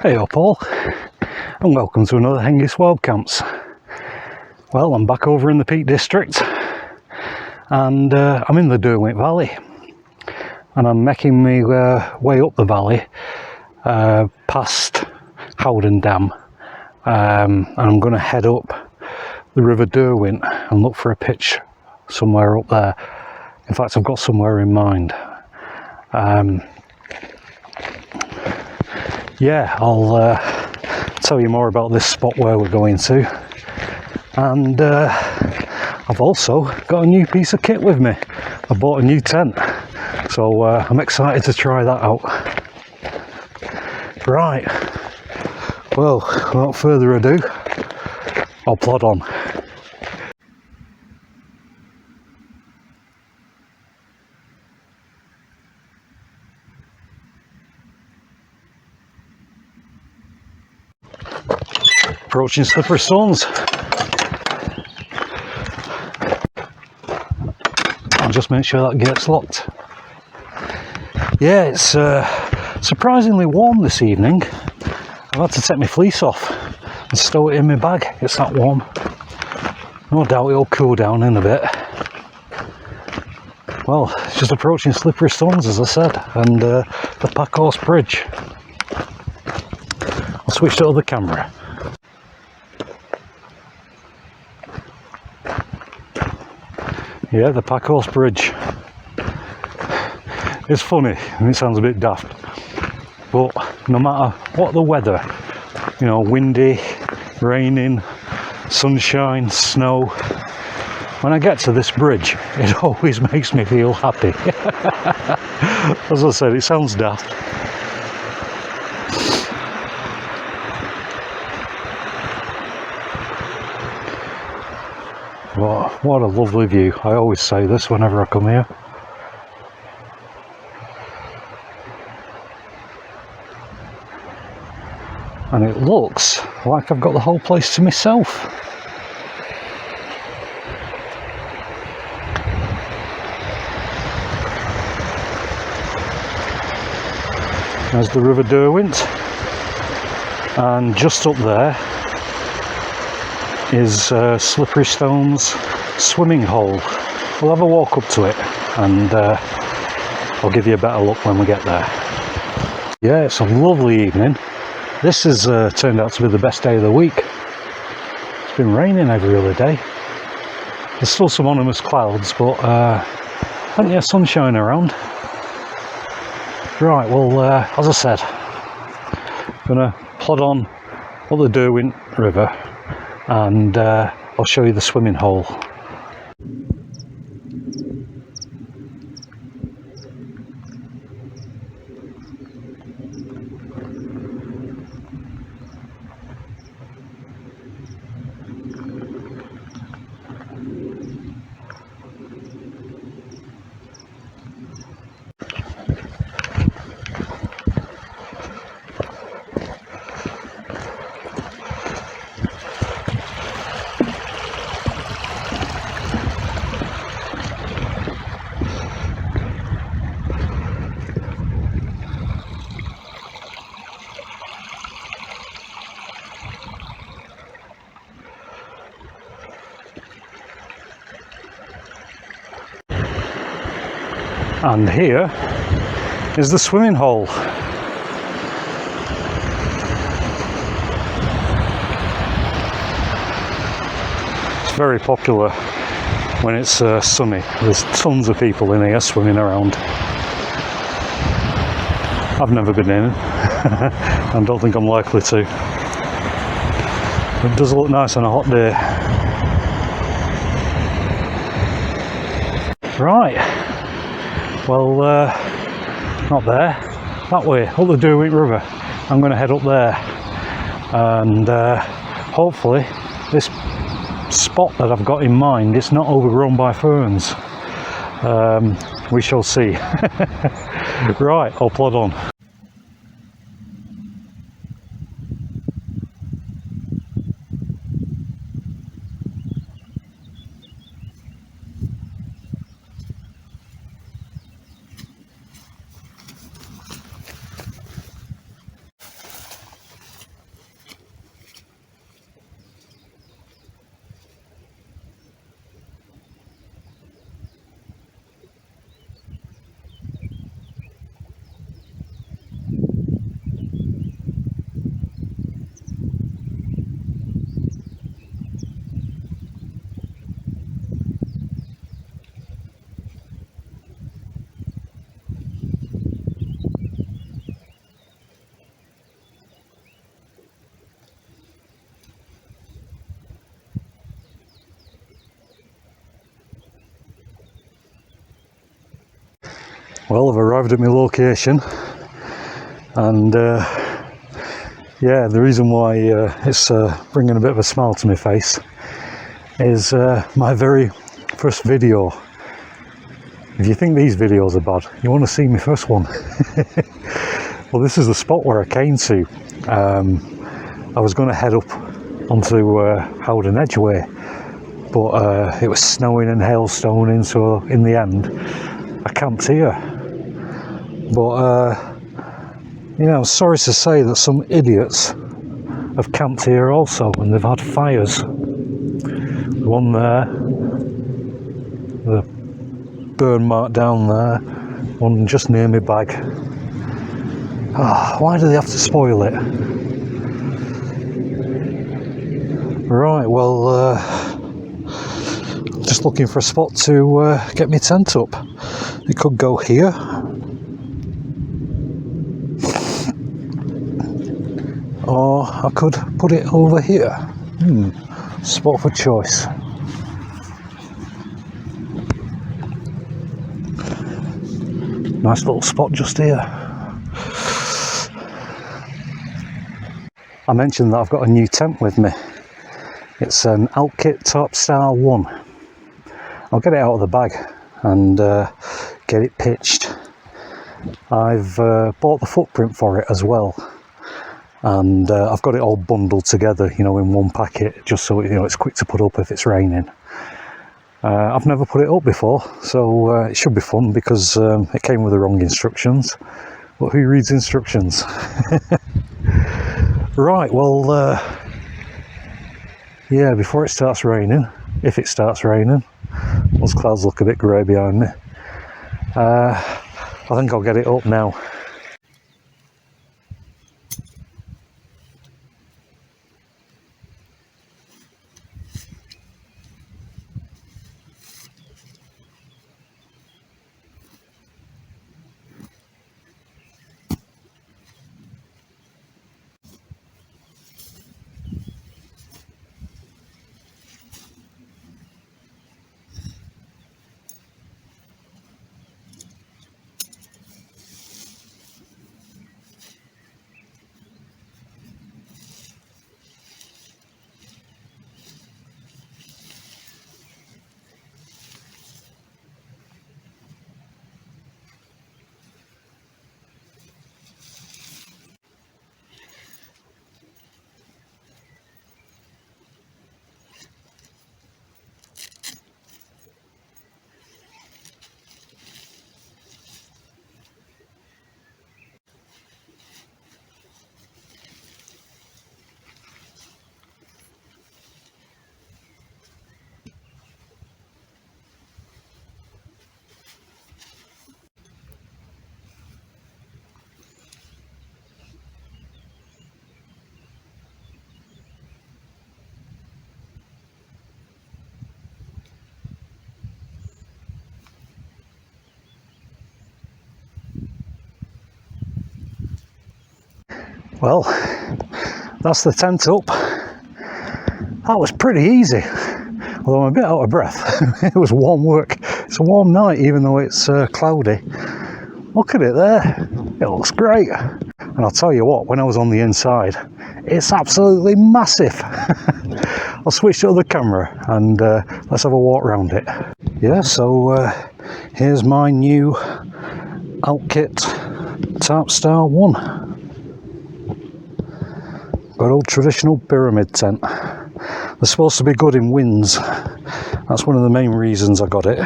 Hey up all, and welcome to another Hengist Wild Camps. Well, I'm back over in the Peak District, and I'm in the Derwent Valley, and I'm making my way up the valley past Howden Dam, and I'm going to head up the River Derwent and look for a pitch somewhere up there. In fact, I've got somewhere in mind. Yeah, I'll tell you more about this spot where we're going to, and I've also got a new piece of kit with me. I bought a new tent, so I'm excited to try that out. Right, well, without further ado, I'll plod on. Approaching slippery stones. I'll just make sure that gate's locked. Yeah, it's surprisingly warm this evening. I've had to take my fleece off and stow it in my bag. It's that warm. No doubt it'll cool down in a bit. Well, it's just approaching slippery stones, as I said, and the Packhorse Bridge. I'll switch to other camera. Yeah, the Packhorse Bridge. It's funny and it sounds a bit daft, but no matter what the weather, you know, windy, raining, sunshine, snow, when I get to this bridge, it always makes me feel happy. As I said, it sounds daft. What a lovely view. I always say this whenever I come here. And it looks like I've got the whole place to myself. There's the River Derwent, and just up there is Slippery Stones swimming hole. We'll have a walk up to it, and I'll give you a better look when we get there. Yeah, it's a lovely evening. This has turned out to be the best day of the week. It's been raining every other day. There's still some ominous clouds, but plenty of sunshine around. Right, well, as I said, I'm gonna plod on up the Derwent River, and I'll show you the swimming hole. And here is the swimming hole. It's very popular when it's sunny. There's tons of people in here swimming around. I've never been in and don't think I'm likely to. It does look nice on a hot day. Right. Well, not there, that way, up the Derwent River. I'm going to head up there, and hopefully this spot that I've got in mind is not overgrown by ferns. We shall see. Right, I'll plod on. Well, I've arrived at my location, and yeah, the reason why it's bringing a bit of a smile to my face is my very first video. If you think these videos are bad, you want to see my first one. Well, this is the spot where I came to. I was going to head up onto Howden Edgeway, but it was snowing and hailstoning, so in the end I camped here. But you know, I'm sorry to say that some idiots have camped here also, and they've had fires. One there, the burn mark down there, one just near my bag. Why do they have to spoil it? Right, well, just looking for a spot to get my tent up. It could go here. Or I could put it over here. Spot for choice. Nice little spot just here. I mentioned that I've got a new tent with me. It's an Alpkit Tarpstar 1. I'll get it out of the bag and get it pitched. I've bought the footprint for it as well, and I've got it all bundled together, you know, in one packet, just so you know it's quick to put up if it's raining. I've never put it up before, so it should be fun because it came with the wrong instructions. But who reads instructions? Right, well, yeah, before it starts raining, if it starts raining, those clouds look a bit grey behind me, I think I'll get it up now. Well, that's the tent up. That was pretty easy, although I'm a bit out of breath. It was warm work. It's a warm night, even though it's cloudy. Look at it there. It looks great. And I'll tell you what, when I was on the inside, it's absolutely massive. I'll switch to the camera and let's have a walk around it. Yeah, so here's my new Alpkit Tarpstar 1. Good old traditional pyramid tent. They're supposed to be good in winds. That's one of the main reasons I got it.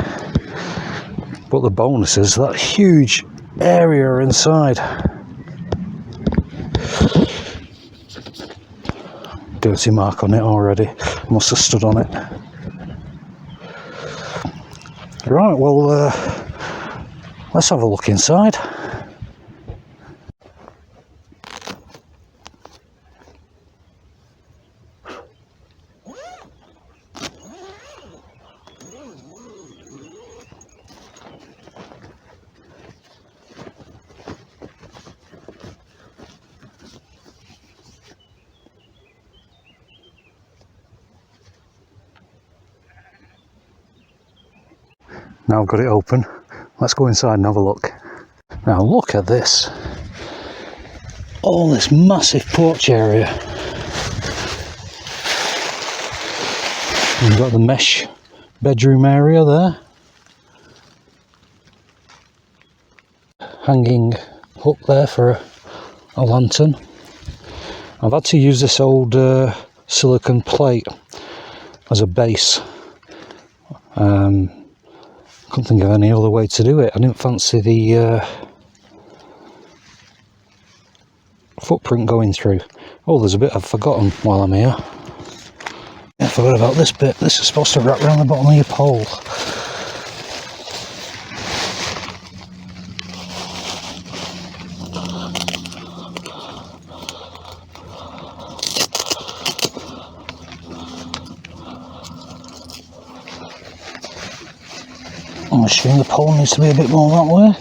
But the bonus is that huge area inside. Dirty mark on it already. Must have stood on it. Right, well, let's have a look inside. Now I've got it open, let's go inside and have a look. Now look at this. All this massive porch area. You've got the mesh bedroom area there. Hanging hook there for a lantern. I've had to use this old silicone plate as a base. Couldn't think of any other way to do it. I didn't fancy the footprint going through. Oh, there's a bit I've forgotten while I'm here. I forgot about this bit. This is supposed to wrap around the bottom of your pole. I'm assuming the pole needs to be a bit more that way.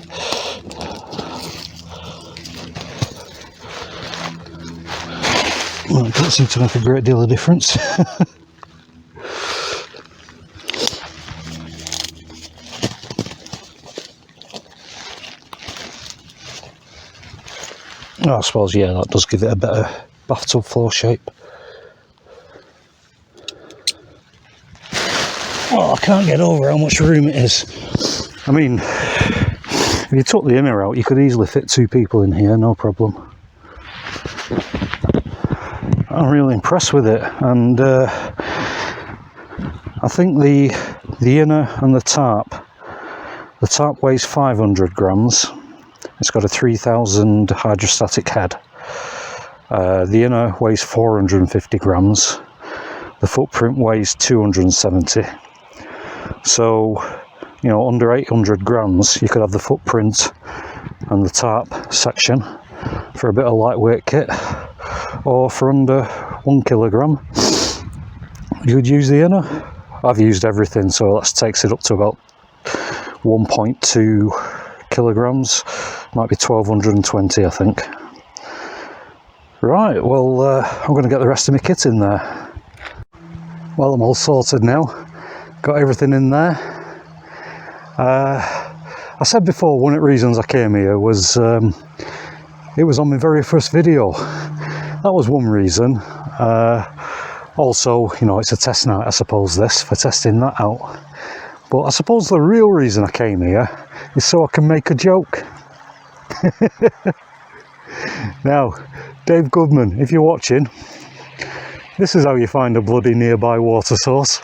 Well, it doesn't seem to make a great deal of difference. Oh, I suppose, yeah, that does give it a better bathtub floor shape. Well, I can't get over how much room it is. I mean, if you took the inner out, you could easily fit 2 people in here, no problem. I'm really impressed with it, and I think the inner and the tarp weighs 500 grams. It's got a 3000 hydrostatic head. The inner weighs 450 grams. The footprint weighs 270. So, you know, under 800 grams, you could have the footprint and the tarp section for a bit of lightweight kit, or for under 1 kilogram, you could use the inner. I've used everything, so that takes it up to about 1.2 kilograms. Might be 1220, I think. Right, well, I'm going to get the rest of my kit in there. Well, I'm all sorted now. Got everything in there. I said before, one of the reasons I came here was it was on my very first video. That was one reason. Also, you know, it's a test night, I suppose, this, for testing that out. But I suppose the real reason I came here is so I can make a joke. Now, Dave Goodman, if you're watching, this is how you find a bloody nearby water source.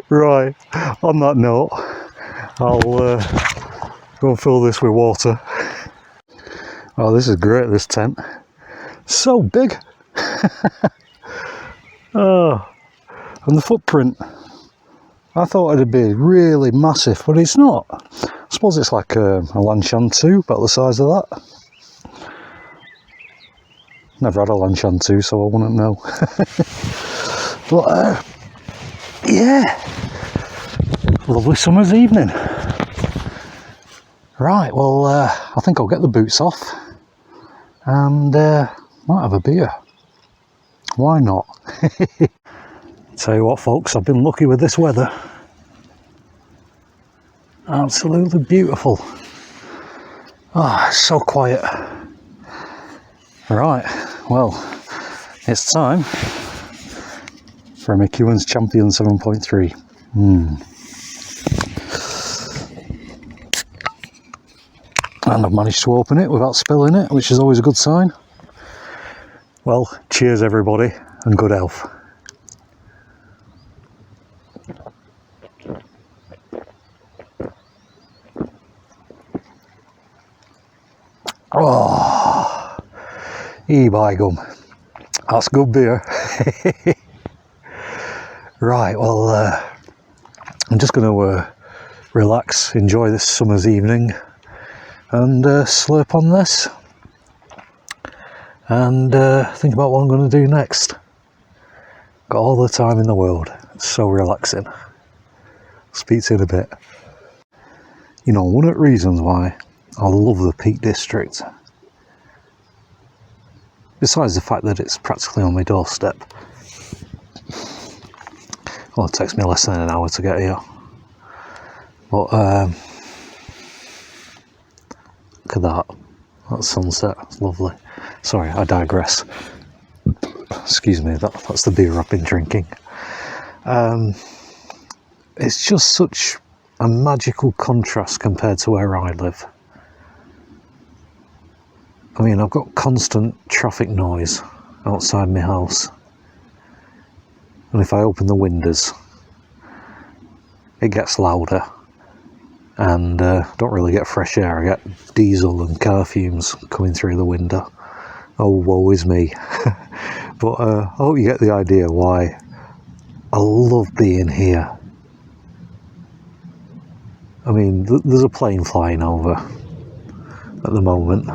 Right, on that note, I'll go and fill this with water. Oh, this is great, this tent. So big. Oh, and the footprint. I thought it'd be really massive, but it's not. I suppose it's like a Lanchan 2, about the size of that. Never had a Lanchan 2, so I wouldn't know. But, yeah. Lovely summer's evening. Right, well, I think I'll get the boots off and might have a beer. Why not? Tell you what, folks, I've been lucky with this weather. Absolutely beautiful. Ah, oh, it's so quiet. Right, well, it's time for a McEwen's Champion 7.3. And I've managed to open it without spilling it, which is always a good sign. Well, cheers everybody, and good health. Oh, by gum. That's good beer. Right, well, I'm just going to relax, enjoy this summer's evening, and slurp on this, and think about what I'm going to do next. Got all the time in the world. It's so relaxing. Speak to you in a bit. You know, one of the reasons why I love the Peak District, besides the fact that it's practically on my doorstep. Well, it takes me less than an hour to get here. But at that. That sunset, it's lovely. Sorry, I digress. Excuse me, that's the beer I've been drinking. It's just such a magical contrast compared to where I live. I mean, I've got constant traffic noise outside my house. And if I open the windows, it gets louder. And don't really get fresh air. I get diesel and car fumes coming through the window. Oh, woe is me. But I hope you get the idea why I love being here. I mean, there's a plane flying over at the moment,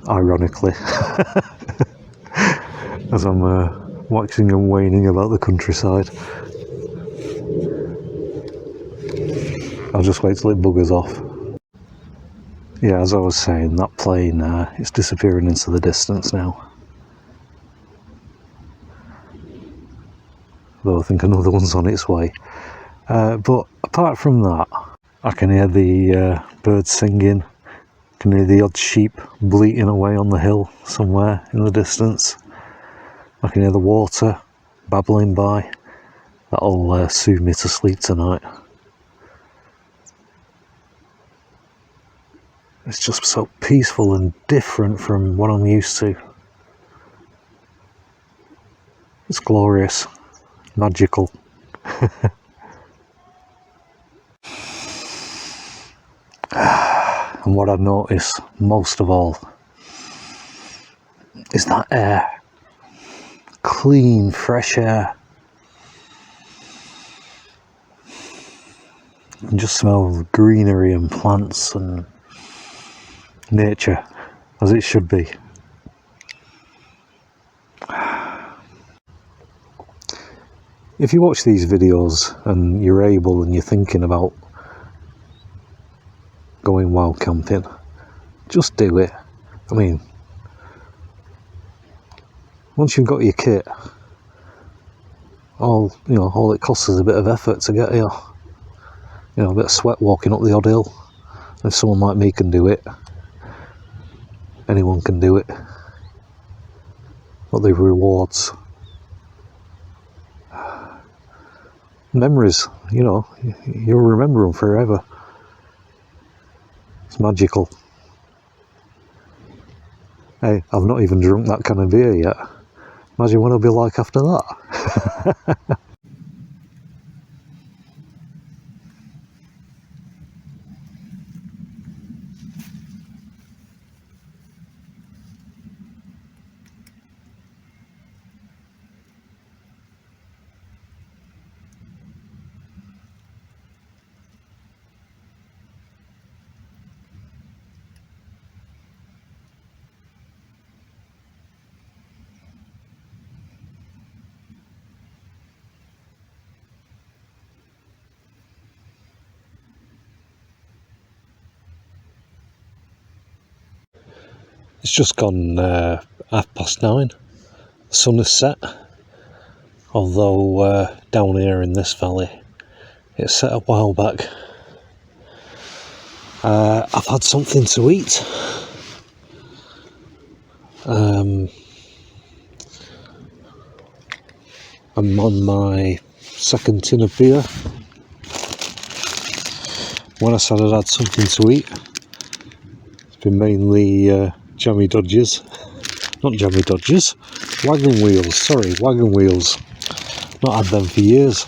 ironically, as I'm waxing and waning about the countryside. I'll just wait till it buggers off. Yeah, as I was saying, that plane, it's disappearing into the distance now. Though I think another one's on its way. But apart from that, I can hear the birds singing. I can hear the odd sheep bleating away on the hill somewhere in the distance. I can hear the water babbling by. That'll soothe me to sleep tonight. It's just so peaceful and different from what I'm used to. It's glorious, magical. And what I notice most of all is that air. Clean, fresh air. And just smell greenery and plants and nature, as it should be. If you watch these videos and you're able and you're thinking about going wild camping, just do it. I mean, once you've got your kit, all it costs is a bit of effort to get here. You know, a bit of sweat walking up the odd hill. If someone like me can do it, anyone can do it. But the rewards, memories, you'll remember them forever. It's magical. Hey, I've not even drunk that kind of beer yet. Imagine what it'll be like after that. It's just gone 9:30. The sun is set, although down here in this valley it set a while back. I've had something to eat. I'm on my second tin of beer. When I said I'd had something to eat, it's been mainly jammy dodgers. Not jammy dodgers, wagon wheels. Not had them for years.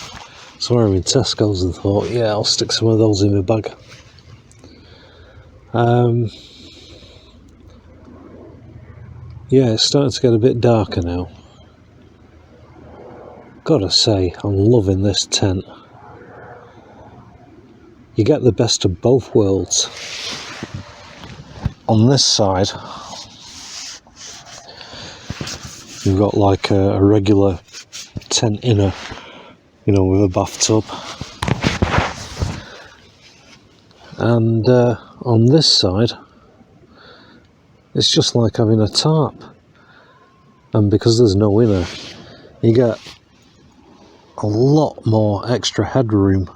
So I'm in Tesco's and thought, yeah, I'll stick some of those in my bag. Yeah, it's starting to get a bit darker now. Gotta say, I'm loving this tent. You get the best of both worlds. On this side, you've got like a regular tent inner, with a bathtub. And on this side, it's just like having a tarp. And because there's no inner, you get a lot more extra headroom.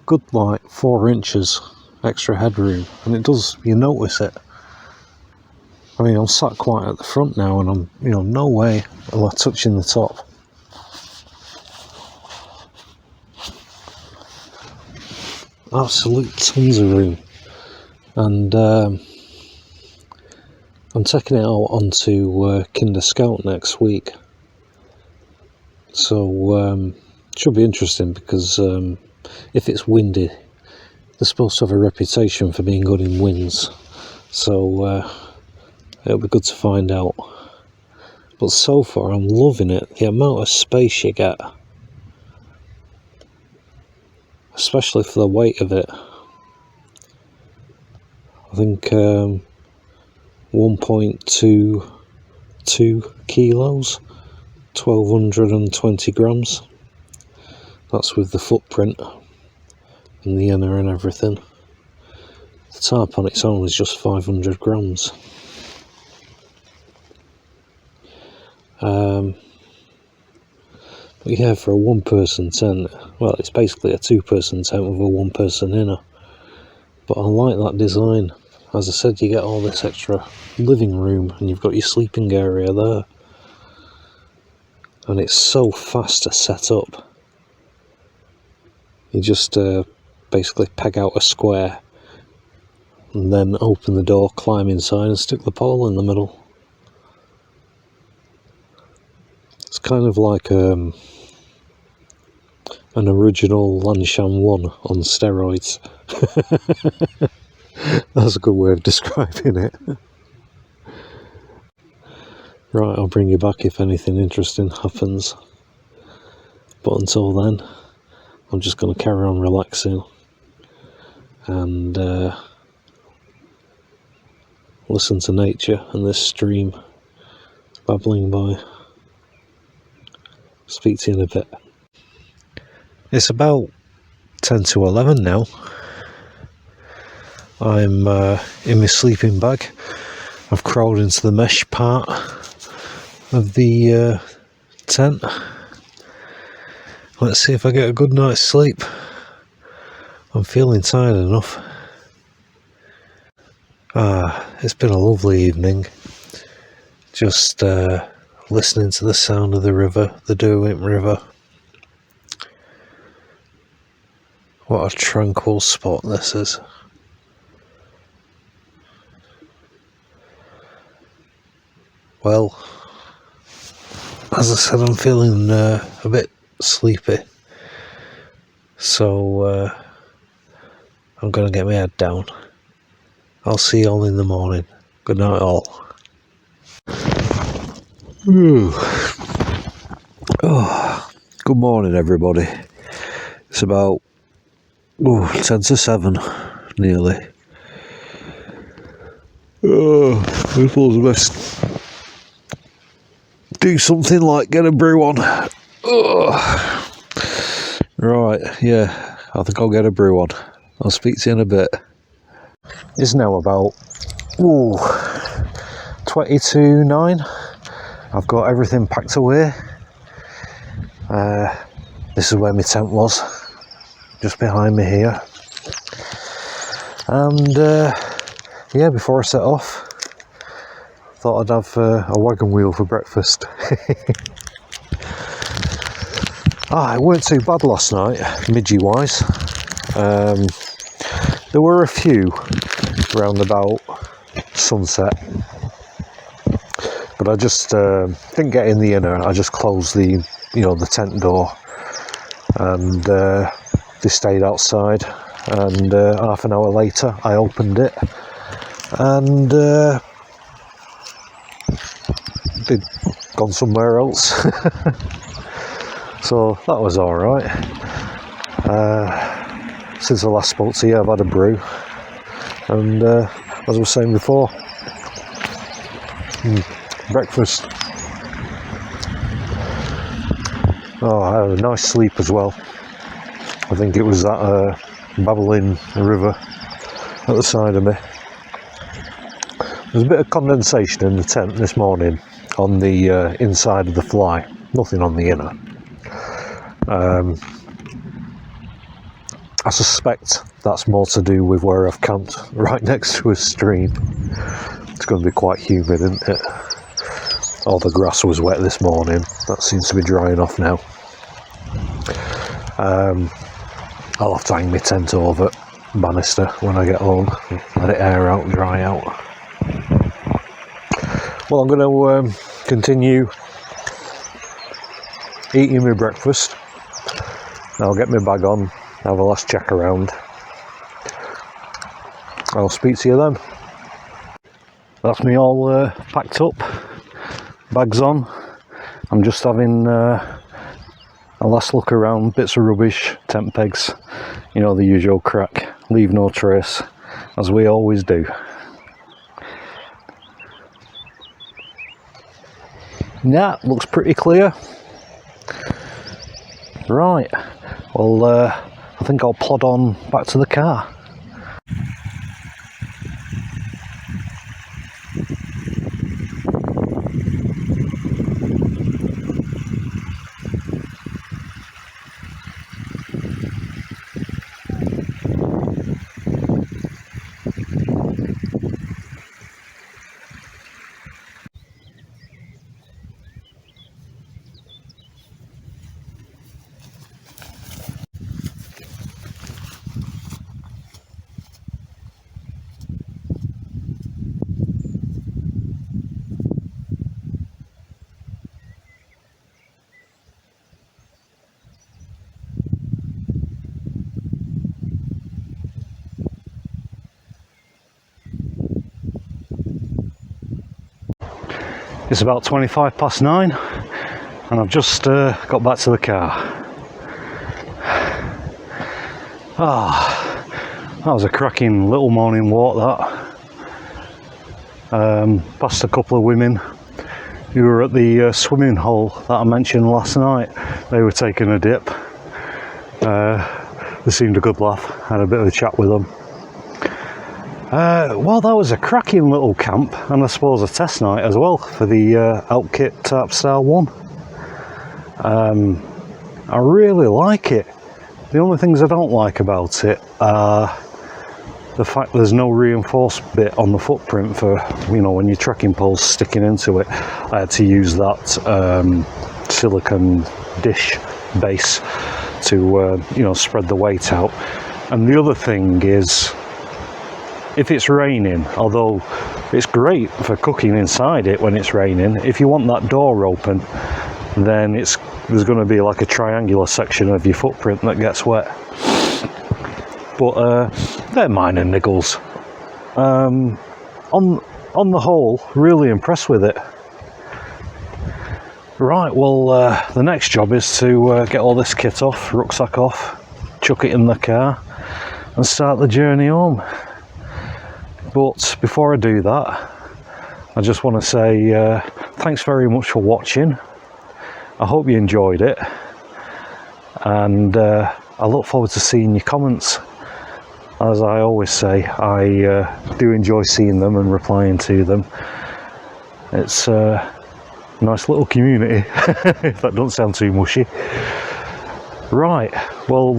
Good like 4 inches extra headroom. And you notice it. I mean, I'm sat quite at the front now, and I'm, no way am I touching the top. Absolute tons of room. And I'm taking it out onto Kinder Scout next week. So, should be interesting because if it's windy, they're supposed to have a reputation for being good in winds. So, it'll be good to find out. But so far, I'm loving it. The amount of space you get, especially for the weight of it. I think 1.22 kilos, 1220 grams. That's with the footprint and the inner and everything. The tarp on its own is just 500 grams. But yeah, for a one-person tent, well, it's basically a two-person tent with a one-person inner. But I like that design. As I said, you get all this extra living room, and you've got your sleeping area there. And it's so fast to set up. You just basically peg out a square, and then open the door, climb inside, and stick the pole in the middle. It's kind of like an original Lanshan 1 on steroids. That's a good way of describing it. Right, I'll bring you back if anything interesting happens. But until then, I'm just going to carry on relaxing and listen to nature and this stream babbling by. Speak to you in a bit. It's about 10 to 11 now. I'm in my sleeping bag. I've crawled into the mesh part of the tent. Let's see if I get a good night's sleep. I'm feeling tired enough. It's been a lovely evening. Just listening to the sound of the river, the Derwent River. What a tranquil spot this is. Well, as I said, I'm feeling a bit sleepy. So, I'm going to get my head down. I'll see you all in the morning. Good night all. Oh, good morning everybody. It's about 10 to 7 nearly. I suppose I best do something like get a brew on. Right, yeah, I think I'll get a brew on. I'll speak to you in a bit. It's now about 22:09. I've got everything packed away. This is where my tent was, just behind me here. And yeah, before I set off, thought I'd have a wagon wheel for breakfast. It weren't too bad last night, midgie wise. There were a few round about sunset, but I just didn't get in the inner. I just closed the tent door, and they stayed outside. And half an hour later, I opened it, and they'd gone somewhere else. So that was all right. Since I last spoke to you, I've had a brew, and as I was saying before, breakfast. I had a nice sleep as well. I think it was that babbling river at the side of me. There's a bit of condensation in the tent this morning on the inside of the fly, nothing on the inner. I suspect that's more to do with where I've camped right next to a stream. It's going to be quite humid, isn't it? Oh, the grass was wet this morning. That seems to be drying off now. I'll have to hang my tent over banister when I get home. Let it air out, dry out. Well, I'm going to continue eating my breakfast. I'll get my bag on, have a last check around. I'll speak to you then. That's me all packed up, bags on. I'm just having a last look around, bits of rubbish, tent pegs, you know, the usual crack, leave no trace, as we always do. Yeah, looks pretty clear. Right, well, I think I'll plod on back to the car. It's about 9:25 and I've just got back to the car. That was a cracking little morning walk, that. Past a couple of women who were at the swimming hole that I mentioned last night. They were taking a dip. They seemed a good laugh. Had a bit of a chat with them. Well, that was a cracking little camp, and I suppose a test night as well for the Alpkit Tarpstar 1. I really like it. The only things I don't like about it are the fact there's no reinforced bit on the footprint for, you know, when your trekking pole's sticking into it. I had to use that silicone dish base to, you know, spread the weight out. And the other thing is, if it's raining, although it's great for cooking inside it when it's raining, if you want that door open, then there's going to be like a triangular section of your footprint that gets wet. But they're minor niggles. On the whole, really impressed with it. Right, well, the next job is to get all this kit off, rucksack off, chuck it in the car, and start the journey home. But before I do that, I just want to say thanks very much for watching. I hope you enjoyed it, and I look forward to seeing your comments. As I always say, I do enjoy seeing them and replying to them. It's a nice little community, if that doesn't sound too mushy. Right, well,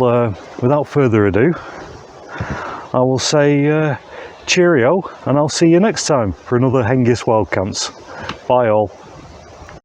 without further ado, I will say cheerio, and I'll see you next time for another Hengist Wild Camps. Bye all.